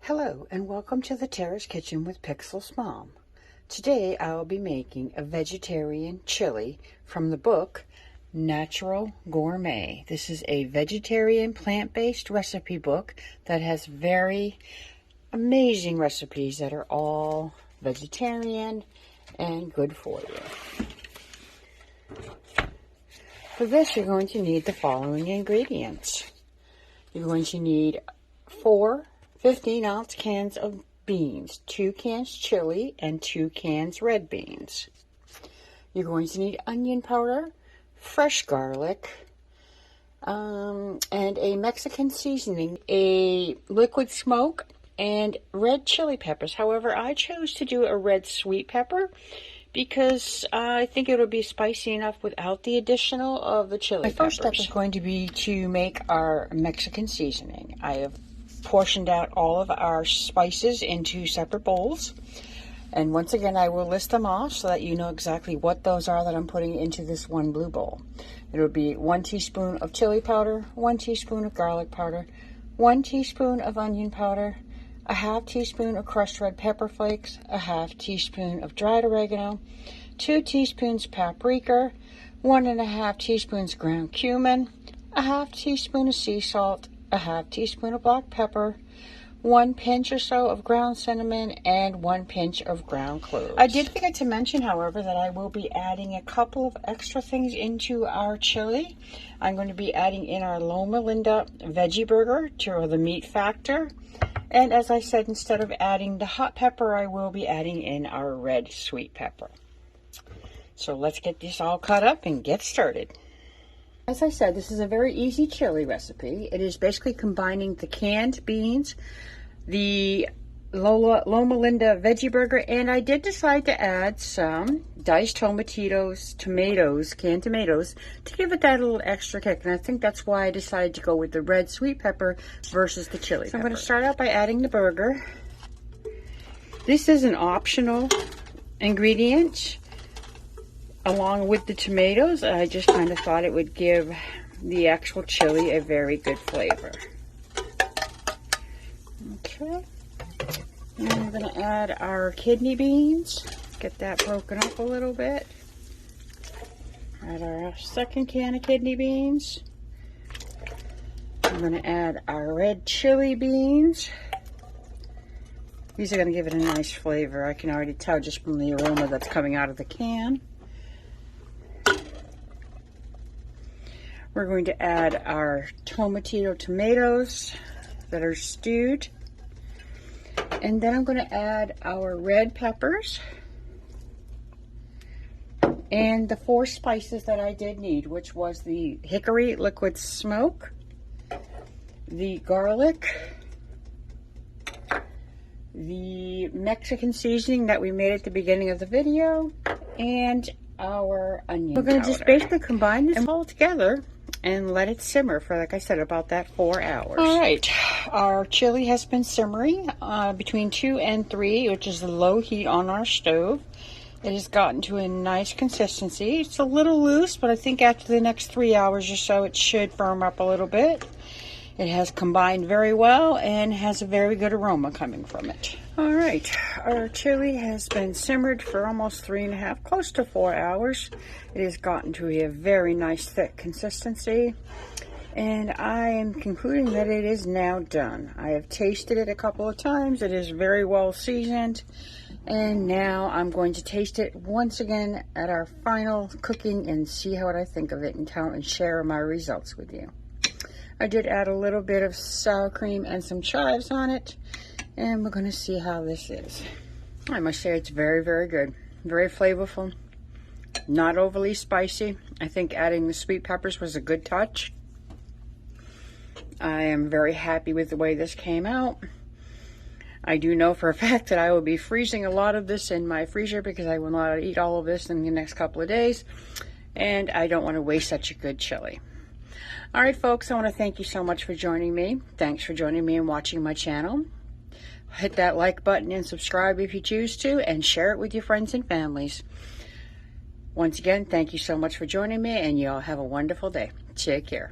Hello and welcome to the Terra's Kitchen with Pixel's Mom. Today I will be making a vegetarian chili from the book Natural Gourmet. This is a vegetarian plant-based recipe book that has very amazing recipes that are all vegetarian and good for you. For this you're going to need the following ingredients. You're going to need 4 15-ounce cans of beans, 2 cans chili, and 2 cans red beans. You're going to need onion powder, fresh garlic, and a Mexican seasoning, a liquid smoke, and red chili peppers. However, I chose to do a red sweet pepper because I think it'll be spicy enough without the additional of the chili peppers. My first step is going to be to make our Mexican seasoning. I have portioned out all of our spices into separate bowls, and once again I will list them off so that you know exactly what those are that I'm putting into this one blue bowl. It will be 1 teaspoon of chili powder, 1 teaspoon of garlic powder, 1 teaspoon of onion powder, a half teaspoon of crushed red pepper flakes, a half teaspoon of dried oregano, 2 teaspoons paprika, 1.5 teaspoons ground cumin, a half teaspoon of sea salt, a half teaspoon of black pepper, 1 pinch or so of ground cinnamon, and 1 pinch of ground cloves. I did forget to mention, however, that I will be adding a couple of extra things into our chili. I'm going to be adding in our Loma Linda veggie burger to the meat factor. And as I said, instead of adding the hot pepper, I will be adding in our red sweet pepper. So let's get this all cut up and get started. As I said, this is a very easy chili recipe. It is basically combining the canned beans, the Loma Linda veggie burger, and I did decide to add some diced tomatoes, canned tomatoes, to give it that little extra kick. And I think that's why I decided to go with the red sweet pepper versus the chili pepper. I'm going to start out by adding the burger. This is an optional ingredient along with the tomatoes. I just kind of thought it would give the actual chili a very good flavor. Okay. And I'm going to add our kidney beans. Get that broken up a little bit. Add our second can of kidney beans. I'm going to add our red chili beans. These are going to give it a nice flavor. I can already tell just from the aroma that's coming out of the can. We're going to add our tomatillo tomatoes that are stewed. And then I'm going to add our red peppers and the 4 spices that I did need, which was the hickory liquid smoke, the garlic, the Mexican seasoning that we made at the beginning of the video, and our onion powder. We're going to just basically combine this all together and let it simmer for, like I said, about that 4 hours. All right, our chili has been simmering between 2 and 3, which is the low heat on our stove. It has gotten to a nice consistency. It's a little loose, but I think after the next 3 hours or so, it should firm up a little bit. It has combined very well and has a very good aroma coming from it. All right, our chili has been simmered for almost 3.5, close to 4 hours. It has gotten to a very nice thick consistency, and I am concluding that it is now done. I have tasted it a couple of times. It is very well seasoned, and now I'm going to taste it once again at our final cooking and see what I think of it and share my results with you. I did add a little bit of sour cream and some chives on it, and we're going to see how this is. I must say it's very, very good. Very flavorful. Not overly spicy. I think adding the sweet peppers was a good touch. I am very happy with the way this came out. I do know for a fact that I will be freezing a lot of this in my freezer because I will not eat all of this in the next couple of days, and I don't want to waste such a good chili. All right, folks, I want to thank you so much for joining me. Thanks for joining me and watching my channel. Hit that like button and subscribe if you choose to, and share it with your friends and families. Once again, thank you so much for joining me, and you all have a wonderful day. Take care.